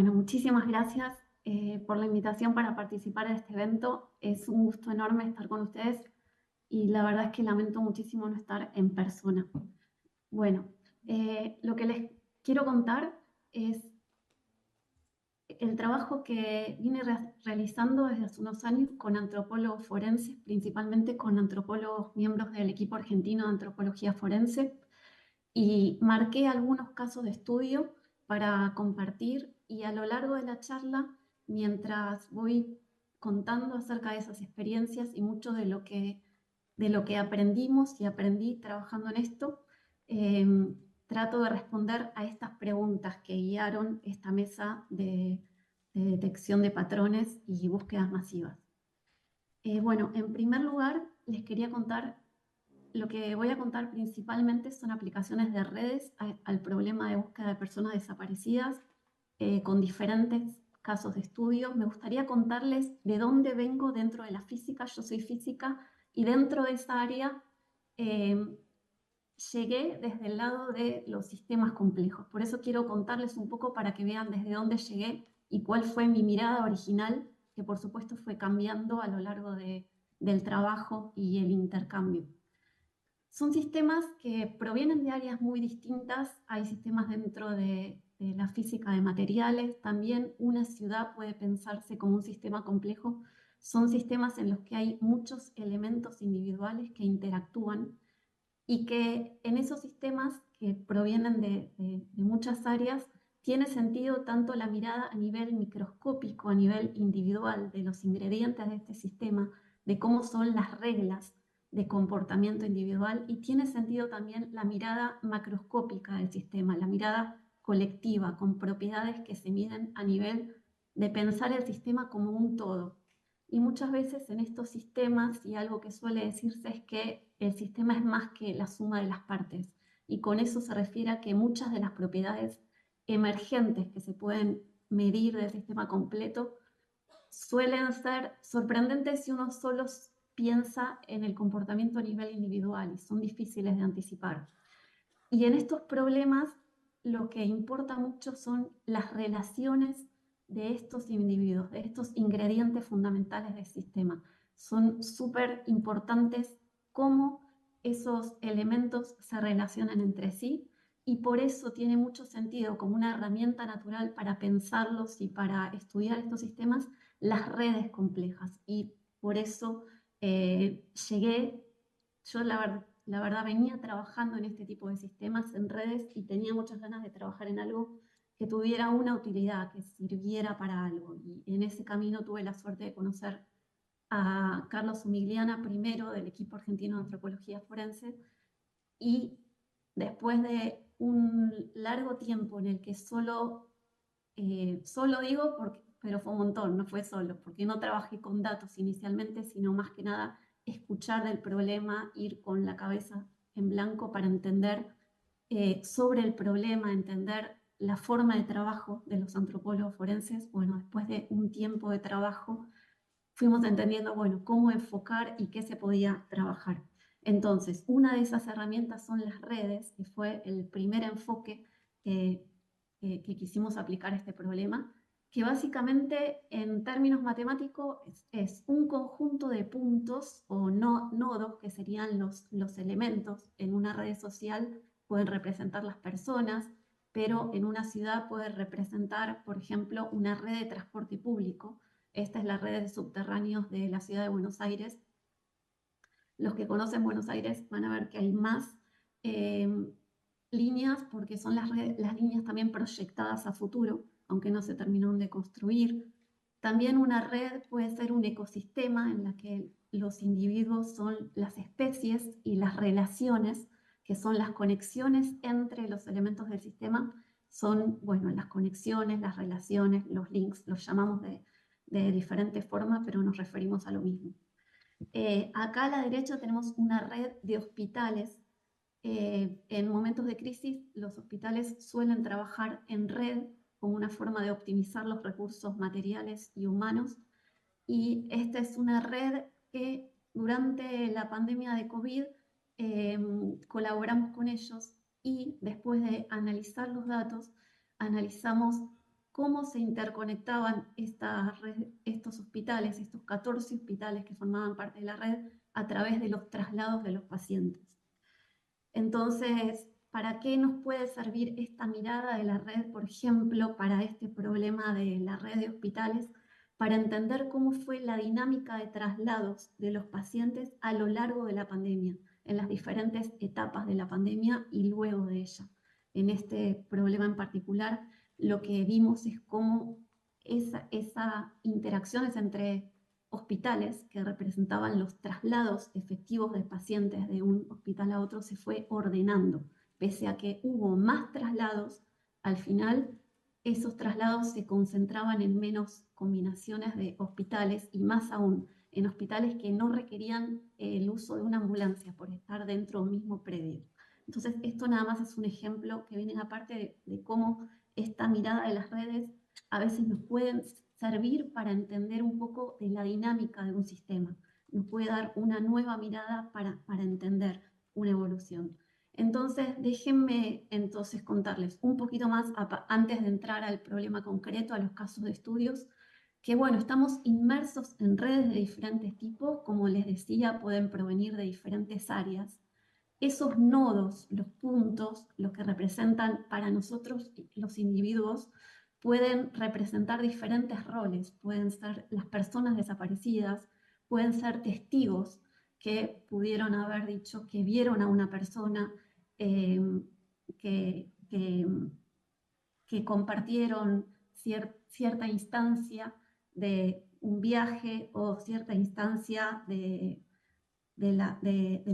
Bueno, muchísimas gracias por la invitación para participar de este evento. Es un gusto enorme estar con ustedes y la verdad es que lamento muchísimo no estar en persona. Bueno, lo que les quiero contar es el trabajo que vine realizando desde hace unos años con antropólogos forenses, principalmente con antropólogos miembros del equipo argentino de antropología forense, y marqué algunos casos de estudio para compartir y a lo largo de la charla, mientras voy contando acerca de esas experiencias y mucho de lo que aprendimos y aprendí trabajando en esto, eh, trato de responder a estas preguntas que guiaron esta mesa de detección de patrones y búsquedas masivas. Bueno, en primer lugar, les quería contar lo que voy a contar principalmente son aplicaciones de redes al problema de búsqueda de personas desaparecidas con diferentes casos de estudio. Me gustaría contarles de dónde vengo dentro de la física. Yo soy física y dentro de esa área eh, llegué desde el lado de los sistemas complejos. Por eso quiero contarles un poco para que vean desde dónde llegué y cuál fue mi mirada original, que por supuesto fue cambiando a lo largo del trabajo y el intercambio. Son sistemas que provienen de áreas muy distintas. Hay sistemas dentro de la física de materiales. También una ciudad puede pensarse como un sistema complejo. Son sistemas en los que hay muchos elementos individuales que interactúan y que en esos sistemas que provienen de muchas áreas tiene sentido tanto la mirada a nivel microscópico, a nivel individual de los ingredientes de este sistema, de cómo son las reglas de comportamiento individual, y tiene sentido también la mirada macroscópica del sistema, la mirada colectiva, con propiedades que se miden a nivel de pensar el sistema como un todo. Y muchas veces en estos sistemas, y algo que suele decirse es que el sistema es más que la suma de las partes, y con eso se refiere a que muchas de las propiedades emergentes que se pueden medir del sistema completo suelen ser sorprendentes si uno solo piensa en el comportamiento a nivel individual y son difíciles de anticipar. Y en estos problemas lo que importa mucho son las relaciones de estos individuos, de estos ingredientes fundamentales del sistema. Son súper importantes cómo esos elementos se relacionan entre sí, y por eso tiene mucho sentido como una herramienta natural para pensarlos y para estudiar estos sistemas, las redes complejas. Y por eso llegué, yo la verdad venía trabajando en este tipo de sistemas en redes y tenía muchas ganas de trabajar en algo que tuviera una utilidad, que sirviera para algo. Y en ese camino tuve la suerte de conocer a Carlos Umigliana, primero del equipo argentino de antropología forense, y después de un largo tiempo en el que solo digo, porque, pero fue un montón, no fue solo, porque no trabajé con datos inicialmente, sino más que nada escuchar del problema, ir con la cabeza en blanco para entender sobre el problema, entender la forma de trabajo de los antropólogos forenses. Bueno, después de un tiempo de trabajo, fuimos entendiendo, bueno, cómo enfocar y qué se podía trabajar. Entonces, una de esas herramientas son las redes, que fue el primer enfoque que, que quisimos aplicar a este problema, que básicamente en términos matemáticos es un conjunto de puntos o nodos, que serían los elementos en una red social, pueden representar las personas, pero en una ciudad puede representar, por ejemplo, una red de transporte público. Esta es la red de subterráneos de la ciudad de Buenos Aires. Los que conocen Buenos Aires van a ver que hay más eh, líneas, porque son las líneas también proyectadas a futuro, aunque no se terminaron de construir. También una red puede ser un ecosistema en la que los individuos son las especies y las relaciones, que son las conexiones entre los elementos del sistema, son, bueno, las conexiones, las relaciones, los links, los llamamos de diferentes formas, pero nos referimos a lo mismo. Acá a la derecha tenemos una red de hospitales. En momentos de crisis, los hospitales suelen trabajar en red como una forma de optimizar los recursos materiales y humanos. Y esta es una red que durante la pandemia de COVID colaboramos con ellos, y después de analizar los datos, analizamos cómo se interconectaban estos hospitales, estos 14 hospitales que formaban parte de la red, a través de los traslados de los pacientes. Entonces, ¿para qué nos puede servir esta mirada de la red, por ejemplo, para este problema de la red de hospitales? Para entender cómo fue la dinámica de traslados de los pacientes a lo largo de la pandemia, en las diferentes etapas de la pandemia y luego de ella. En este problema en particular, lo que vimos es cómo esa interacciones entre hospitales que representaban los traslados efectivos de pacientes de un hospital a otro se fue ordenando. Pese a que hubo más traslados, al final esos traslados se concentraban en menos combinaciones de hospitales y más aún en hospitales que no requerían el uso de una ambulancia por estar dentro de un mismo predio. Entonces, esto nada más es un ejemplo que viene aparte de cómo esta mirada de las redes a veces nos pueden servir para entender un poco de la dinámica de un sistema. Nos puede dar una nueva mirada para entender una evolución. Entonces, déjenme entonces contarles un poquito más antes de entrar al problema concreto, a los casos de estudios, que bueno, estamos inmersos en redes de diferentes tipos, como les decía, pueden provenir de diferentes áreas. Esos nodos, los puntos, los que representan para nosotros los individuos, pueden representar diferentes roles, pueden ser las personas desaparecidas, pueden ser testigos que pudieron haber dicho que vieron a una persona, eh, que, que, que compartieron cierta instancia de un viaje o cierta instancia del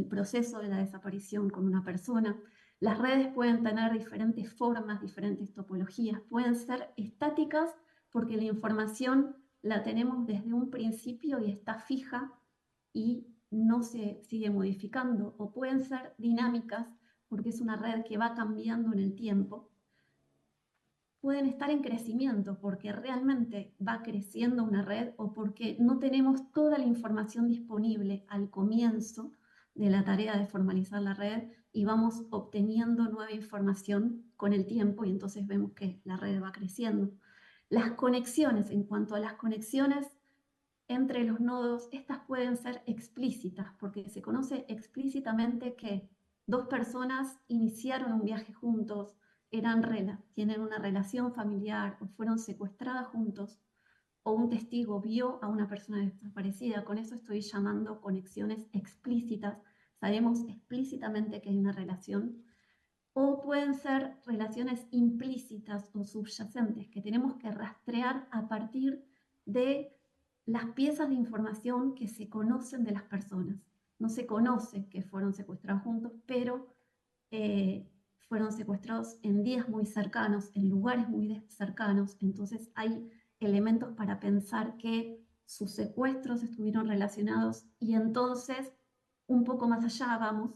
proceso de la desaparición con una persona. Las redes pueden tener diferentes formas, diferentes topologías, pueden ser estáticas porque la información la tenemos desde un principio y está fija y no se sigue modificando, o pueden ser dinámicas porque es una red que va cambiando en el tiempo. Pueden estar en crecimiento porque realmente va creciendo una red o porque no tenemos toda la información disponible al comienzo de la tarea de formalizar la red y vamos obteniendo nueva información con el tiempo y entonces vemos que la red va creciendo. Las conexiones, en cuanto a las conexiones entre los nodos, estas pueden ser explícitas porque se conoce explícitamente que dos personas iniciaron un viaje juntos, tienen una relación familiar o fueron secuestradas juntos, o un testigo vio a una persona desaparecida. Con eso estoy llamando conexiones explícitas. Sabemos explícitamente que hay una relación. O pueden ser relaciones implícitas o subyacentes que tenemos que rastrear a partir de las piezas de información que se conocen de las personas. No se conoce que fueron secuestrados juntos, pero fueron secuestrados en días muy cercanos, en lugares muy cercanos, entonces hay elementos para pensar que sus secuestros estuvieron relacionados y entonces un poco más allá vamos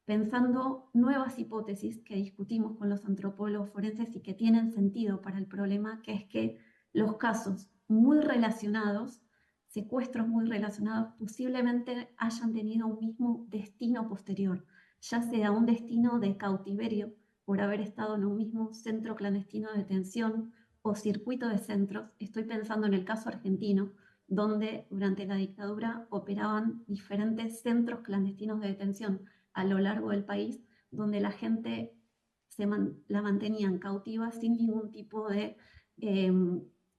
pensando nuevas hipótesis que discutimos con los antropólogos forenses y que tienen sentido para el problema, que es que los casos muy relacionados, secuestros muy relacionados, posiblemente hayan tenido un mismo destino posterior, ya sea un destino de cautiverio por haber estado en un mismo centro clandestino de detención o circuito de centros. Estoy pensando en el caso argentino, donde durante la dictadura operaban diferentes centros clandestinos de detención a lo largo del país, donde la gente la mantenían cautiva sin ningún tipo de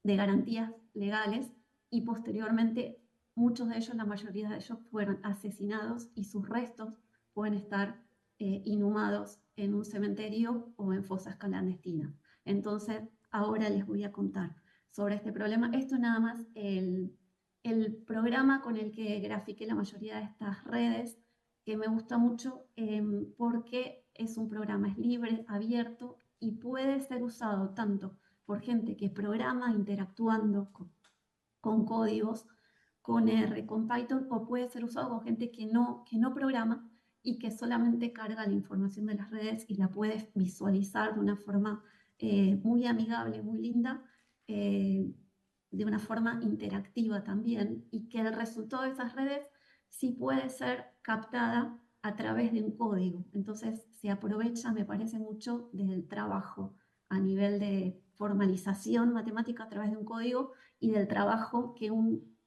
garantías legales y posteriormente muchos de ellos, la mayoría de ellos, fueron asesinados y sus restos pueden estar inhumados en un cementerio o en fosas clandestinas. Entonces, ahora les voy a contar sobre este problema. Esto es nada más el programa con el que grafiqué la mayoría de estas redes, que me gusta mucho porque es un programa, es libre, abierto y puede ser usado tanto por gente que programa interactuando con códigos, con R, con Python, o puede ser usado con gente que no programa y que solamente carga la información de las redes y la puede visualizar de una forma muy amigable, muy linda, de una forma interactiva también, y que el resultado de esas redes sí puede ser captada a través de un código. Entonces se aprovecha, me parece mucho, del trabajo a nivel de formalización matemática a través de un código y del trabajo que un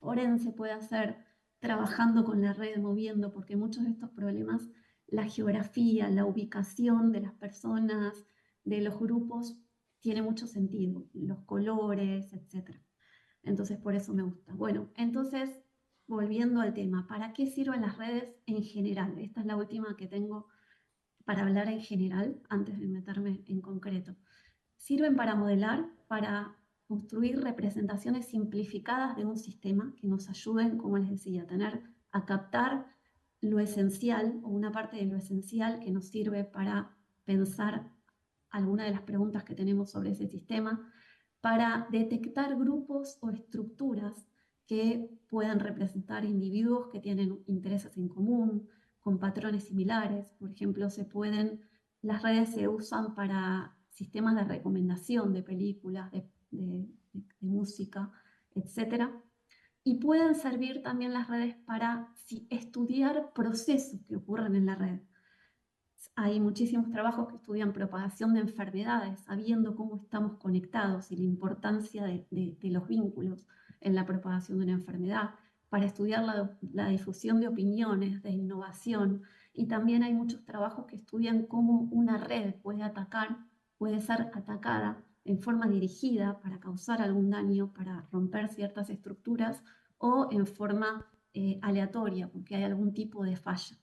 forense puede hacer trabajando con la red, moviendo, porque muchos de estos problemas, la geografía, la ubicación de las personas, de los grupos, tiene mucho sentido, los colores, etc. Entonces, por eso me gusta. Bueno, entonces, volviendo al tema, ¿para qué sirven las redes en general? Esta es la última que tengo para hablar en general, antes de meterme en concreto. Sirven para modelar, para construir representaciones simplificadas de un sistema que nos ayuden, como les decía, a captar lo esencial o una parte de lo esencial que nos sirve para pensar alguna de las preguntas que tenemos sobre ese sistema, para detectar grupos o estructuras que puedan representar individuos que tienen intereses en común, con patrones similares. Por ejemplo, las redes se usan para sistemas de recomendación de películas, de música, etc. Y pueden servir también las redes para estudiar procesos que ocurren en la red. Hay muchísimos trabajos que estudian propagación de enfermedades, sabiendo cómo estamos conectados y la importancia de los vínculos en la propagación de una enfermedad, para estudiar la difusión de opiniones, de innovación. Y también hay muchos trabajos que estudian cómo una red puede ser atacada en forma dirigida para causar algún daño, para romper ciertas estructuras, o en forma aleatoria, porque hay algún tipo de falla.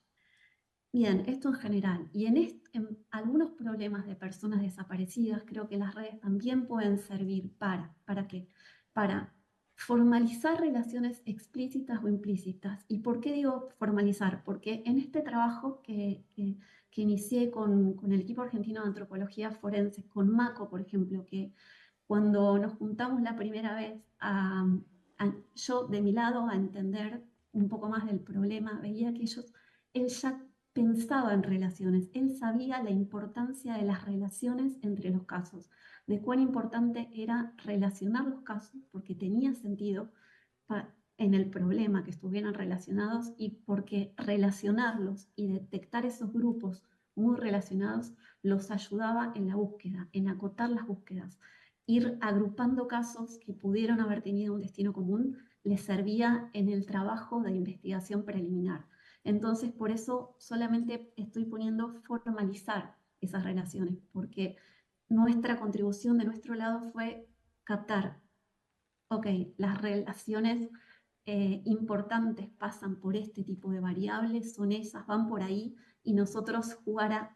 Bien, esto en general. Y en algunos problemas de personas desaparecidas, creo que las redes también pueden servir ¿para qué? Para formalizar relaciones explícitas o implícitas. ¿Y por qué digo formalizar? Porque en este trabajo que inicié con el equipo argentino de antropología forense, con Maco, por ejemplo, que cuando nos juntamos la primera vez, yo de mi lado a entender un poco más del problema, veía que él ya pensaba en relaciones, él sabía la importancia de las relaciones entre los casos, de cuán importante era relacionar los casos, porque tenía sentido en el problema que estuvieran relacionados, y porque relacionarlos y detectar esos grupos muy relacionados los ayudaba en la búsqueda, en acotar las búsquedas. Ir agrupando casos que pudieron haber tenido un destino común les servía en el trabajo de investigación preliminar. Entonces, por eso solamente estoy poniendo formalizar esas relaciones, porque nuestra contribución de nuestro lado fue captar, ok, las relaciones importantes pasan por este tipo de variables, son esas, van por ahí, y nosotros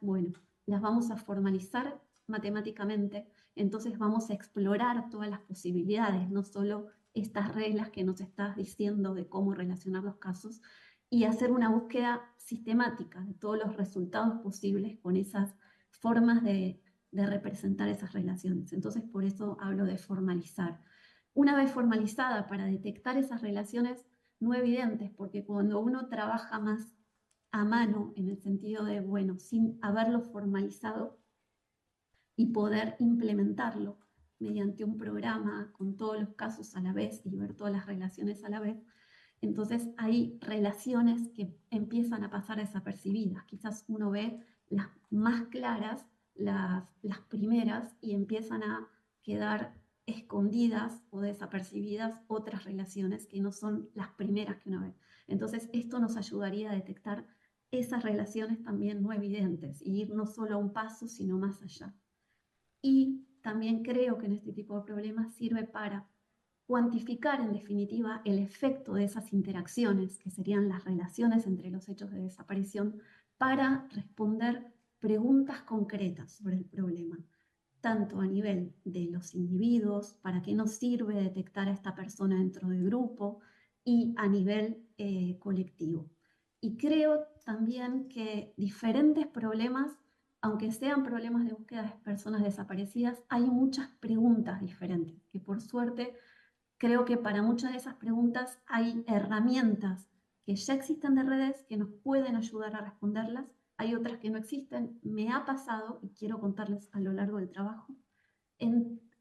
bueno, las vamos a formalizar matemáticamente, entonces vamos a explorar todas las posibilidades, no solo estas reglas que nos estás diciendo de cómo relacionar los casos, y hacer una búsqueda sistemática de todos los resultados posibles con esas formas de representar esas relaciones. Entonces, por eso hablo de formalizar. Una vez formalizada, para detectar esas relaciones no evidentes, porque cuando uno trabaja más a mano, en el sentido de, bueno, sin haberlo formalizado y poder implementarlo mediante un programa con todos los casos a la vez y ver todas las relaciones a la vez, entonces hay relaciones que empiezan a pasar desapercibidas. Quizás uno ve las más claras, las primeras, y empiezan a quedar escondidas o desapercibidas otras relaciones que no son las primeras que uno ve. Entonces esto nos ayudaría a detectar esas relaciones también no evidentes y ir no solo a un paso, sino más allá. Y también creo que en este tipo de problemas sirve para cuantificar en definitiva el efecto de esas interacciones, que serían las relaciones entre los hechos de desaparición, para responder preguntas concretas sobre el problema, tanto a nivel de los individuos, para qué nos sirve detectar a esta persona dentro del grupo, y a nivel colectivo. Y creo también que diferentes problemas, aunque sean problemas de búsqueda de personas desaparecidas, hay muchas preguntas diferentes, que por suerte creo que para muchas de esas preguntas hay herramientas que ya existen de redes que nos pueden ayudar a responderlas. Hay otras que no existen. Me ha pasado, y quiero contarles a lo largo del trabajo,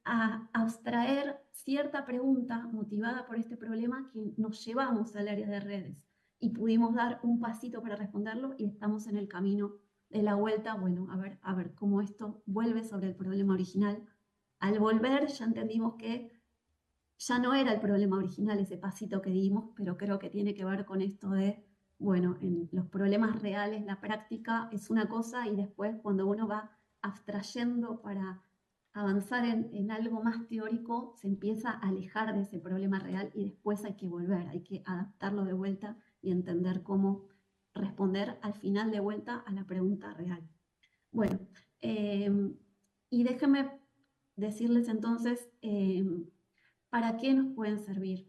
a abstraer cierta pregunta motivada por este problema que nos llevamos al área de redes y pudimos dar un pasito para responderlo, y estamos en el camino de la vuelta, bueno, a ver cómo esto vuelve sobre el problema original Al volver ya entendimos que ya no era el problema original ese pasito que dimos, pero creo que tiene que ver con esto de, bueno, en los problemas reales, la práctica es una cosa y después cuando uno va abstrayendo para avanzar en algo más teórico, se empieza a alejar de ese problema real y después hay que volver, hay que adaptarlo de vuelta y entender cómo responder al final de vuelta a la pregunta real. Bueno, y déjenme decirles entonces para qué nos pueden servir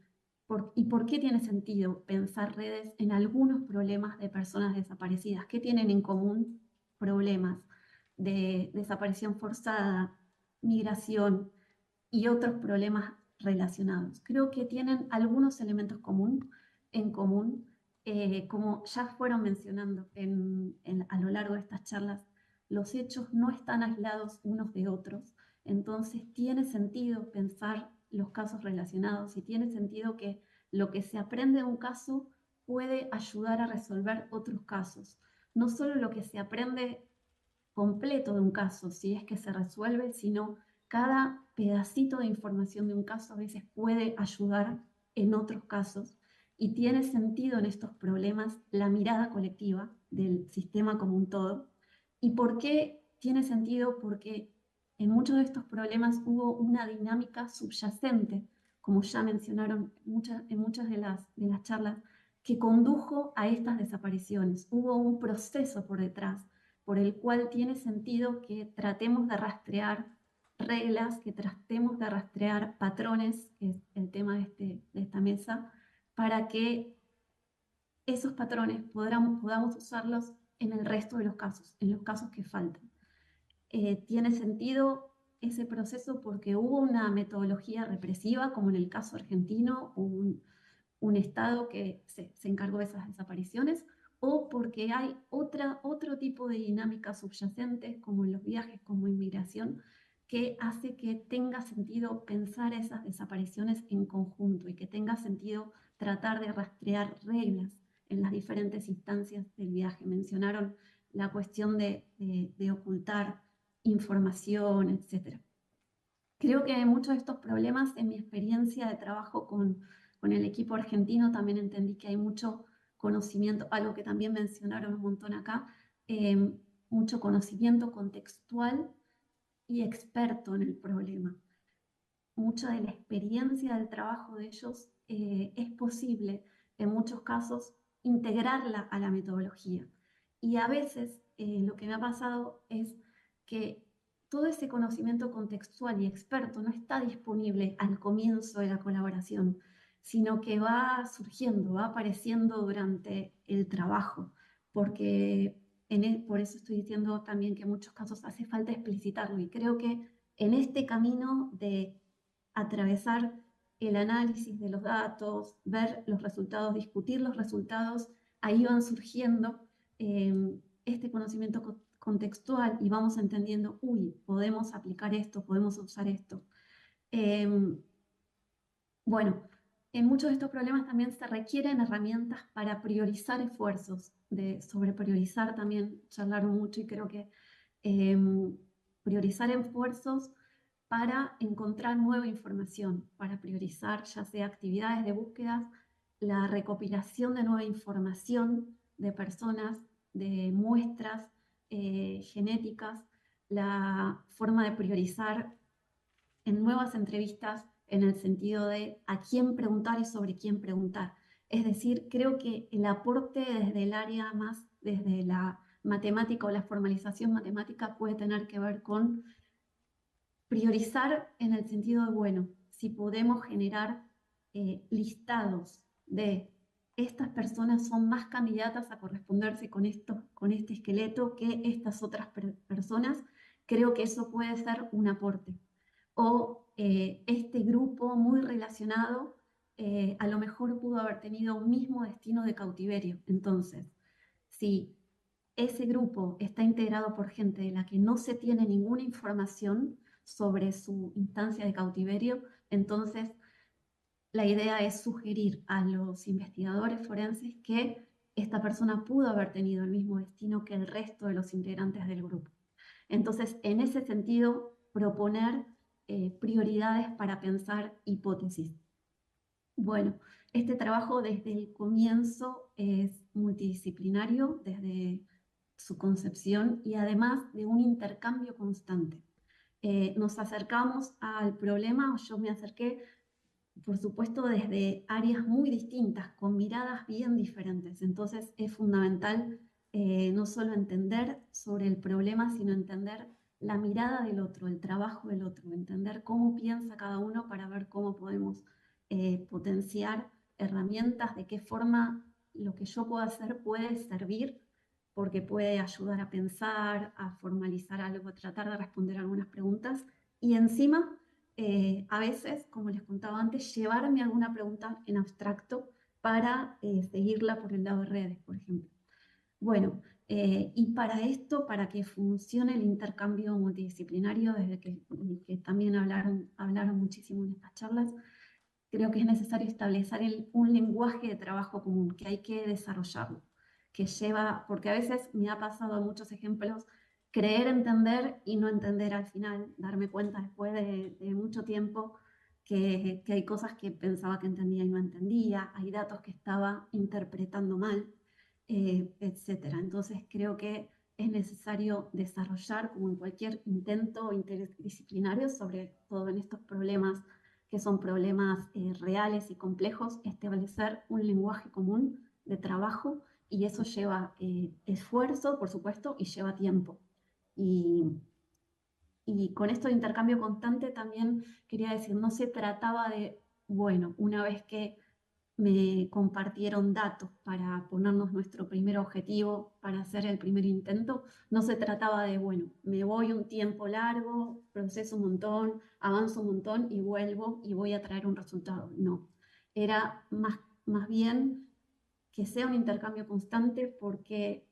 y por qué tiene sentido pensar redes en algunos problemas de personas desaparecidas. ¿Qué tienen en común? Problemas de desaparición forzada, migración y otros problemas relacionados. Creo que tienen algunos elementos en común, como ya fueron mencionando a lo largo de estas charlas, los hechos no están aislados unos de otros, entonces tiene sentido pensar los casos relacionados y tiene sentido que lo que se aprende de un caso puede ayudar a resolver otros casos. No solo lo que se aprende completo de un caso, si es que se resuelve, sino cada pedacito de información de un caso a veces puede ayudar en otros casos y tiene sentido en estos problemas la mirada colectiva del sistema como un todo. ¿Y por qué tiene sentido? Porque en muchos de estos problemas hubo una dinámica subyacente, como ya mencionaron en muchas de las charlas, que condujo a estas desapariciones. Hubo un proceso por detrás por el cual tiene sentido que tratemos de rastrear reglas, que tratemos de rastrear patrones, que es el tema de esta mesa, para que esos patrones podamos usarlos en el resto de los casos, en los casos que faltan. Tiene sentido ese proceso porque hubo una metodología represiva, como en el caso argentino, un Estado que se encargó de esas desapariciones, o porque hay otro tipo de dinámicas subyacentes, como en los viajes, como inmigración, que hace que tenga sentido pensar esas desapariciones en conjunto y que tenga sentido tratar de rastrear reglas en las diferentes instancias del viaje. Mencionaron la cuestión de ocultar información, etc. Creo que muchos de estos problemas, en mi experiencia de trabajo con el equipo argentino, también entendí que hay mucho conocimiento, algo que también mencionaron un montón acá, eh, mucho conocimiento contextual y experto en el problema. Mucha de la experiencia del trabajo de ellos es posible, en muchos casos, integrarla a la metodología. Y a veces lo que me ha pasado es que todo ese conocimiento contextual y experto no está disponible al comienzo de la colaboración, sino que va surgiendo, va apareciendo durante el trabajo, porque por eso estoy diciendo también que en muchos casos hace falta explicitarlo y creo que en este camino de atravesar el análisis de los datos, ver los resultados, discutir los resultados, ahí van surgiendo este conocimiento contextual y vamos entendiendo, uy, podemos aplicar esto, podemos usar esto. Bueno, en muchos de estos problemas también se requieren herramientas para priorizar esfuerzos, sobre priorizar también charlaron mucho y creo que priorizar esfuerzos para encontrar nueva información, para priorizar ya sea actividades de búsqueda, la recopilación de nueva información de personas, de muestras genéticas, la forma de priorizar en nuevas entrevistas en el sentido de a quién preguntar y sobre quién preguntar. Es decir, creo que el aporte desde el área más, desde la matemática o la formalización matemática puede tener que ver con priorizar en el sentido de, bueno, si podemos generar listados de estas personas son más candidatas a corresponderse con este esqueleto que estas otras personas, creo que eso puede ser un aporte. O este grupo muy relacionado a lo mejor pudo haber tenido un mismo destino de cautiverio. Entonces, si ese grupo está integrado por gente de la que no se tiene ninguna información sobre su instancia de cautiverio, entonces la idea es sugerir a los investigadores forenses que esta persona pudo haber tenido el mismo destino que el resto de los integrantes del grupo. Entonces, en ese sentido, proponer prioridades para pensar hipótesis. Bueno, este trabajo desde el comienzo es multidisciplinario, desde su concepción y además de un intercambio constante. Nos acercamos al problema, o yo me acerqué, por supuesto, desde áreas muy distintas, con miradas bien diferentes. Entonces es fundamental no solo entender sobre el problema, sino entender la mirada del otro, el trabajo del otro, entender cómo piensa cada uno para ver cómo podemos potenciar herramientas, de qué forma lo que yo puedo hacer puede servir, porque puede ayudar a pensar, a formalizar algo, a tratar de responder algunas preguntas y encima a veces, como les contaba antes, llevarme alguna pregunta en abstracto para seguirla por el lado de redes, por ejemplo. Bueno, y para esto, para que funcione el intercambio multidisciplinario, desde que también hablaron muchísimo en estas charlas, creo que es necesario establecer un lenguaje de trabajo común, que hay que desarrollarlo, que lleva, porque a veces me ha pasado muchos ejemplos, creer entender y no entender al final, darme cuenta después de mucho tiempo que hay cosas que pensaba que entendía y no entendía, hay datos que estaba interpretando mal, etcétera. Entonces creo que es necesario desarrollar, como en cualquier intento interdisciplinario, sobre todo en estos problemas que son problemas reales y complejos, establecer un lenguaje común de trabajo y eso lleva esfuerzo, por supuesto, y lleva tiempo. Y, y con esto de intercambio constante también quería decir, no se trataba de, bueno, una vez que me compartieron datos para ponernos nuestro primer objetivo, para hacer el primer intento. No se trataba de, bueno, me voy un tiempo largo, proceso un montón, avanzo un montón y vuelvo y voy a traer un resultado. No, era más bien que sea un intercambio constante porque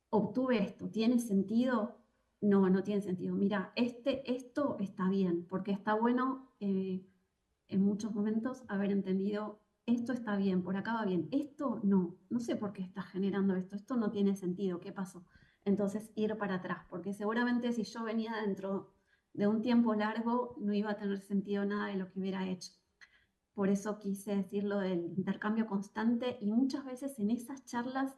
obtuve esto, ¿tiene sentido? No, no tiene sentido. Mira, esto está bien, porque está bueno en muchos momentos haber entendido esto está bien, por acá va bien, esto no sé por qué está generando esto no tiene sentido, ¿qué pasó? Entonces ir para atrás, porque seguramente si yo venía dentro de un tiempo largo no iba a tener sentido nada de lo que hubiera hecho. Por eso quise decir lo del intercambio constante y muchas veces en esas charlas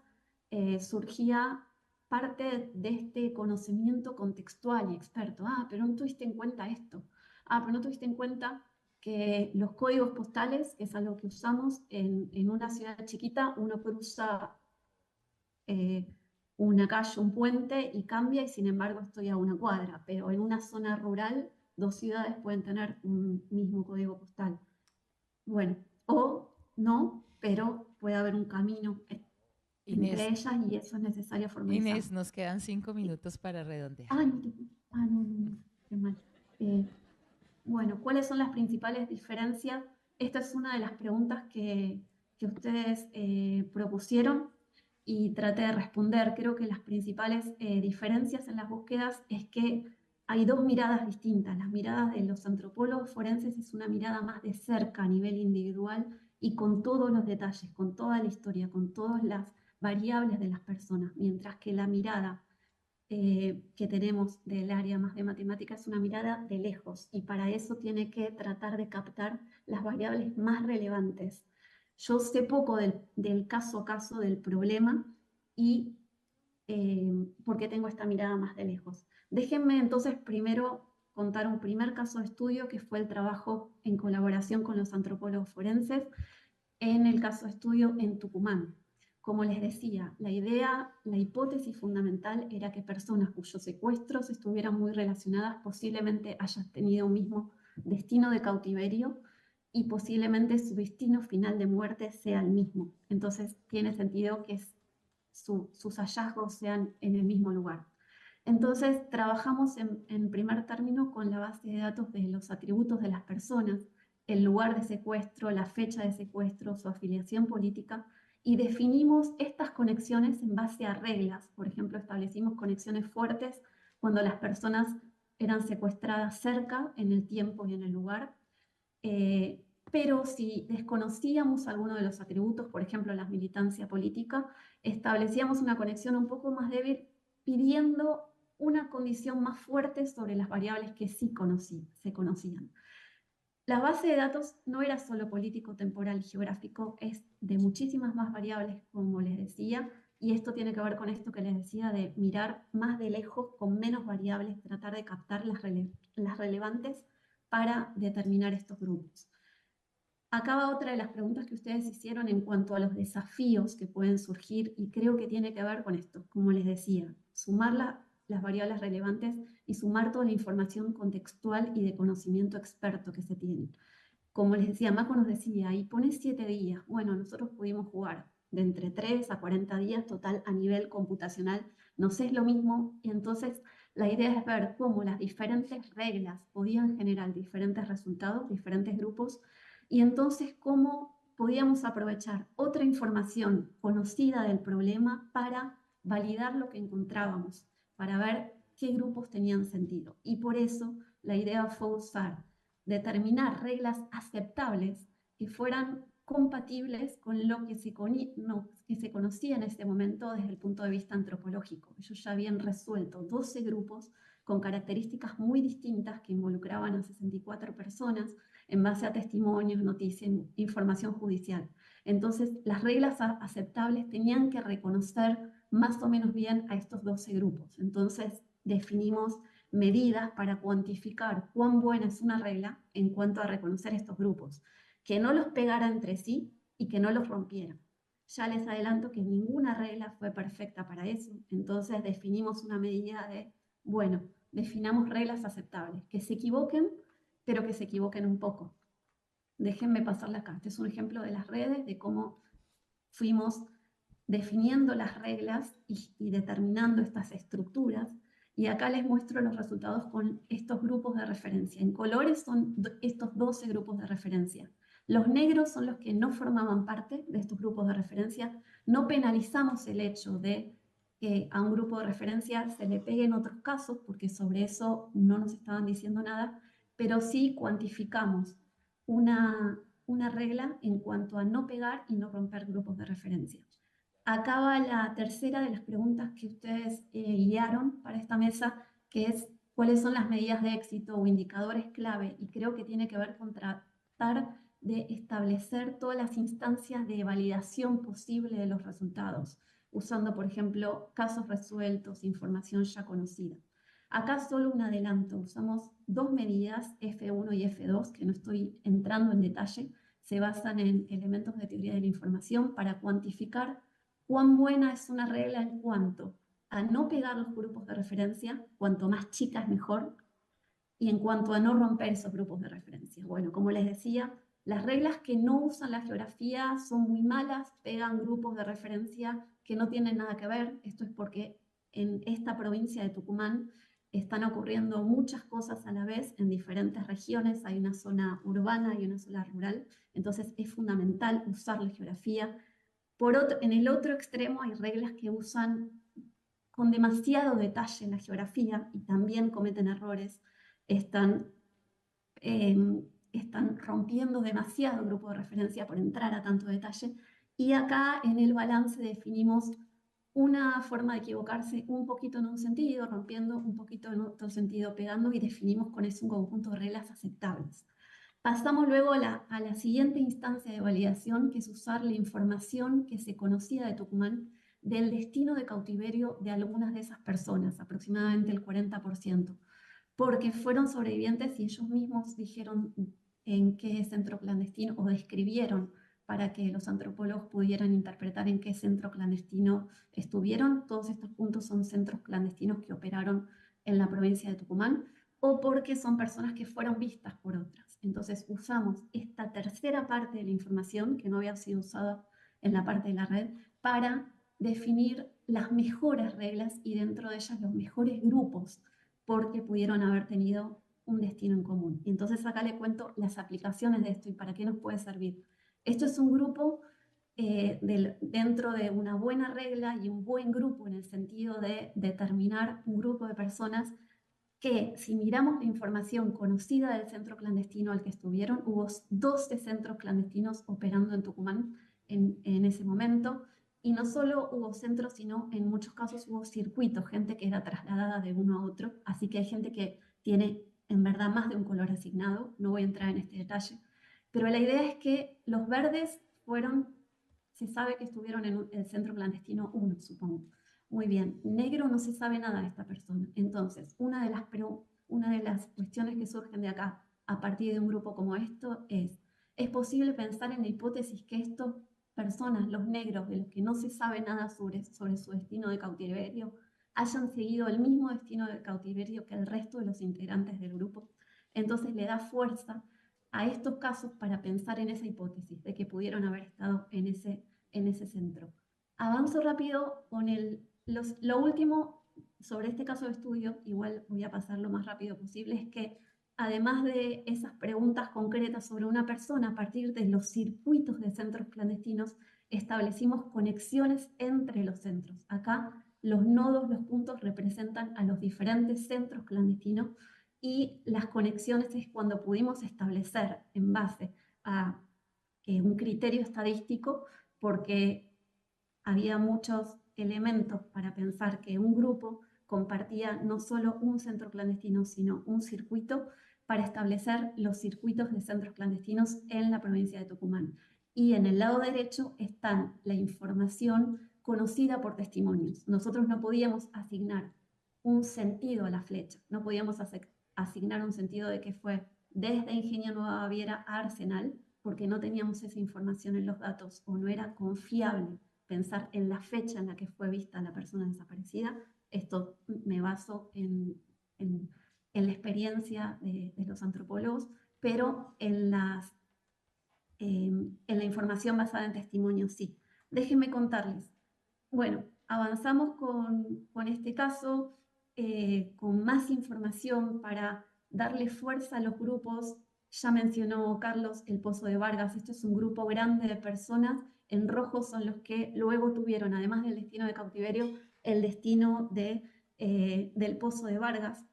surgía parte de este conocimiento contextual y experto. Ah, pero no tuviste en cuenta esto. Ah, pero no tuviste en cuenta que los códigos postales, que es algo que usamos en una ciudad chiquita, uno cruza eh, una calle, un puente y cambia y sin embargo estoy a una cuadra, pero en una zona rural dos ciudades pueden tener un mismo código postal. Bueno, o no, pero puede haber un camino entre Inés, ellas y eso es necesario formalizarlo. Inés, nos quedan 5 minutos para redondear. Ah, no, no, qué mal. Eh, bueno, ¿cuáles son las principales diferencias? Esta es una de las preguntas que ustedes propusieron y traté de responder. Creo que las principales diferencias en las búsquedas es que hay dos miradas distintas. Las miradas de los antropólogos forenses es una mirada más de cerca a nivel individual y con todos los detalles, con toda la historia, con todas las variables de las personas, mientras que la mirada que tenemos del área más de matemáticas es una mirada de lejos y para eso tiene que tratar de captar las variables más relevantes. Yo sé poco del caso a caso del problema y porque tengo esta mirada más de lejos. Déjenme entonces primero contar un primer caso de estudio que fue el trabajo en colaboración con los antropólogos forenses en el caso de estudio en Tucumán. Como les decía, la idea, la hipótesis fundamental era que personas cuyos secuestros estuvieran muy relacionadas posiblemente hayan tenido un mismo destino de cautiverio y posiblemente su destino final de muerte sea el mismo. Entonces tiene sentido que sus hallazgos sean en el mismo lugar. Entonces trabajamos en primer término con la base de datos de los atributos de las personas, el lugar de secuestro, la fecha de secuestro, su afiliación política, y definimos estas conexiones en base a reglas. Por ejemplo, establecimos conexiones fuertes cuando las personas eran secuestradas cerca en el tiempo y en el lugar. Pero si desconocíamos alguno de los atributos, por ejemplo, la militancia política, establecíamos una conexión un poco más débil pidiendo una condición más fuerte sobre las variables que sí se conocían. La base de datos no era solo político, temporal y geográfico, es de muchísimas más variables, como les decía, y esto tiene que ver con esto que les decía de mirar más de lejos con menos variables, tratar de captar las relevantes para determinar estos grupos. Acá va otra de las preguntas que ustedes hicieron en cuanto a los desafíos que pueden surgir y creo que tiene que ver con esto, como les decía, sumar las variables relevantes y sumar toda la información contextual y de conocimiento experto que se tiene. Como les decía, Mako nos decía, y pones 7 días. Bueno, nosotros pudimos jugar de entre 3 a 40 días total a nivel computacional. Nos es lo mismo y entonces la idea es ver cómo las diferentes reglas podían generar diferentes resultados, diferentes grupos, y entonces cómo podíamos aprovechar otra información conocida del problema para validar lo que encontrábamos, para ver qué grupos tenían sentido. Y por eso la idea fue usar determinar reglas aceptables que fueran compatibles con lo que se conocía en ese momento desde el punto de vista antropológico. Ellos ya habían resuelto 12 grupos con características muy distintas que involucraban a 64 personas en base a testimonios, noticias, información judicial. Entonces, las reglas aceptables tenían que reconocer más o menos bien a estos 12 grupos. Entonces, definimos medidas para cuantificar cuán buena es una regla en cuanto a reconocer estos grupos, que no los pegara entre sí y que no los rompiera. Ya les adelanto que ninguna regla fue perfecta para eso, entonces definimos una medida de, bueno, definamos reglas aceptables, que se equivoquen, pero que se equivoquen un poco. Déjenme pasarla acá. Este es un ejemplo de las redes, de cómo fuimos definiendo las reglas y determinando estas estructuras. Y acá les muestro los resultados con estos grupos de referencia. En colores son estos 12 grupos de referencia. Los negros son los que no formaban parte de estos grupos de referencia. No penalizamos el hecho de que a un grupo de referencia se le pegue en otros casos, porque sobre eso no nos estaban diciendo nada, pero sí cuantificamos una regla en cuanto a no pegar y no romper grupos de referencia. Acá va la tercera de las preguntas que ustedes guiaron para esta mesa, que es cuáles son las medidas de éxito o indicadores clave, y creo que tiene que ver con tratar de establecer todas las instancias de validación posible de los resultados, usando, por ejemplo, casos resueltos, información ya conocida. Acá solo un adelanto, usamos dos medidas, F1 y F2, que no estoy entrando en detalle, se basan en elementos de teoría de la información para cuantificar cuán buena es una regla en cuanto a no pegar los grupos de referencia, cuanto más chicas mejor, y en cuanto a no romper esos grupos de referencia. Bueno, como les decía, las reglas que no usan la geografía son muy malas, pegan grupos de referencia que no tienen nada que ver. Esto es porque en esta provincia de Tucumán están ocurriendo muchas cosas a la vez en diferentes regiones. Hay una zona urbana y una zona rural, entonces es fundamental usar la geografía. En el otro extremo hay reglas que usan con demasiado detalle en la geografía y también cometen errores, están, eh, están rompiendo demasiado grupo de referencia por entrar a tanto detalle. Y acá en el balance definimos una forma de equivocarse un poquito en un sentido, rompiendo un poquito en otro sentido, pegando, y definimos con eso un conjunto de reglas aceptables. Pasamos luego a la siguiente instancia de validación, que es usar la información que se conocía de Tucumán del destino de cautiverio de algunas de esas personas, aproximadamente el 40%, porque fueron sobrevivientes y ellos mismos dijeron en qué centro clandestino, o describieron para que los antropólogos pudieran interpretar en qué centro clandestino estuvieron. Todos estos puntos son centros clandestinos que operaron en la provincia de Tucumán, o porque son personas que fueron vistas por otras. Entonces usamos esta tercera parte de la información que no había sido usada en la parte de la red para definir las mejores reglas y dentro de ellas los mejores grupos, porque pudieron haber tenido un destino en común. Y entonces acá le cuento las aplicaciones de esto y para qué nos puede servir. Esto es un grupo dentro de una buena regla y un buen grupo en el sentido de determinar un grupo de personas que, si miramos la información conocida del centro clandestino al que estuvieron, hubo 12 centros clandestinos operando en Tucumán en ese momento, Y no solo hubo centros, sino en muchos casos hubo circuitos, gente que era trasladada de uno a otro. Así que hay gente que tiene en verdad más de un color asignado. No voy a entrar en este detalle. Pero la idea es que los verdes fueron, se sabe que estuvieron en el centro clandestino 1, supongo. Muy bien, negro no se sabe nada de esta persona. Entonces, una de las cuestiones que surgen de acá a partir de un grupo como esto ¿es posible pensar en la hipótesis que estas personas, los negros, de los que no se sabe nada sobre su destino de cautiverio, hayan seguido el mismo destino de cautiverio que el resto de los integrantes del grupo? Entonces le da fuerza a estos casos para pensar en esa hipótesis de que pudieron haber estado en ese centro. Avanzo rápido con lo último sobre este caso de estudio, igual voy a pasar lo más rápido posible, es que además de esas preguntas concretas sobre una persona, a partir de los circuitos de centros clandestinos, establecimos conexiones entre los centros. Acá los nodos, los puntos representan a los diferentes centros clandestinos y las conexiones es cuando pudimos establecer en base a un criterio estadístico, porque había muchos elementos para pensar que un grupo compartía no solo un centro clandestino, sino un circuito para establecer los circuitos de centros clandestinos en la provincia de Tucumán. Y en el lado derecho está la información conocida por testimonios. Nosotros no podíamos asignar un sentido a la flecha, no podíamos asignar un sentido de que fue desde Ingenio Nueva Baviera a Arsenal, porque no teníamos esa información en los datos o no era confiable pensar en la fecha en la que fue vista la persona desaparecida. Esto me baso en la experiencia de los antropólogos, pero en la información basada en testimonios sí. Déjenme contarles. Bueno, avanzamos con este caso, con más información para darle fuerza a los grupos. Ya mencionó Carlos el Pozo de Vargas. Esto es un grupo grande de personas. En rojo son los que luego tuvieron, además del destino de cautiverio, el destino del Pozo de Vargas.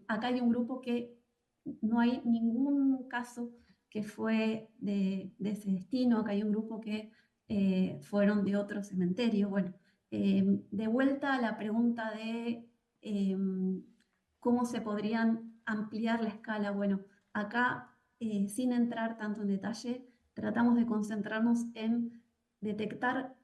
Acá hay un grupo que no hay ningún caso que fue de ese destino. Acá hay un grupo que fueron de otro cementerio. Bueno, de vuelta a la pregunta de cómo se podrían ampliar la escala. Bueno, acá, sin entrar tanto en detalle, tratamos de concentrarnos en detectar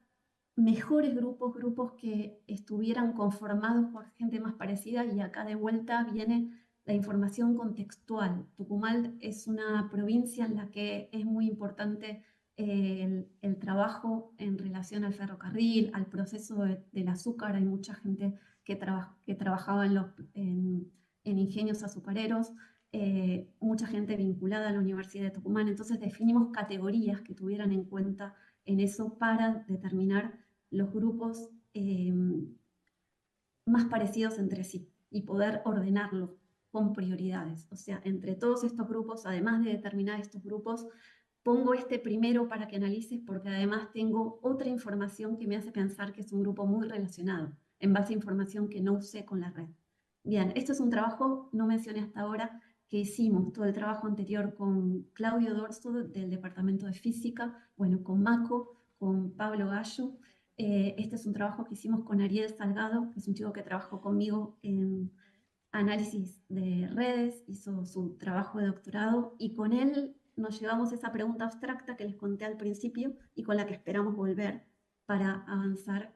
mejores grupos que estuvieran conformados por gente más parecida, y acá de vuelta viene la información contextual. Tucumán es una provincia en la que es muy importante el trabajo en relación al ferrocarril, al proceso del azúcar. Hay mucha gente que trabajaba en ingenios azucareros, mucha gente vinculada a la Universidad de Tucumán. Entonces definimos categorías que tuvieran en cuenta en eso para determinar los grupos más parecidos entre sí y poder ordenarlos con prioridades. O sea, entre todos estos grupos, además de determinar estos grupos, pongo este primero para que analices, porque además tengo otra información que me hace pensar que es un grupo muy relacionado, en base a información que no usé con la red. Bien, esto es un trabajo, no mencioné hasta ahora, que hicimos todo el trabajo anterior con Claudio Dorso del Departamento de Física, bueno, con Maco, con Pablo Gallo. Este es un trabajo que hicimos con Ariel Salgado, que es un chico que trabajó conmigo en análisis de redes, hizo su trabajo de doctorado, y con él nos llevamos esa pregunta abstracta que les conté al principio y con la que esperamos volver para avanzar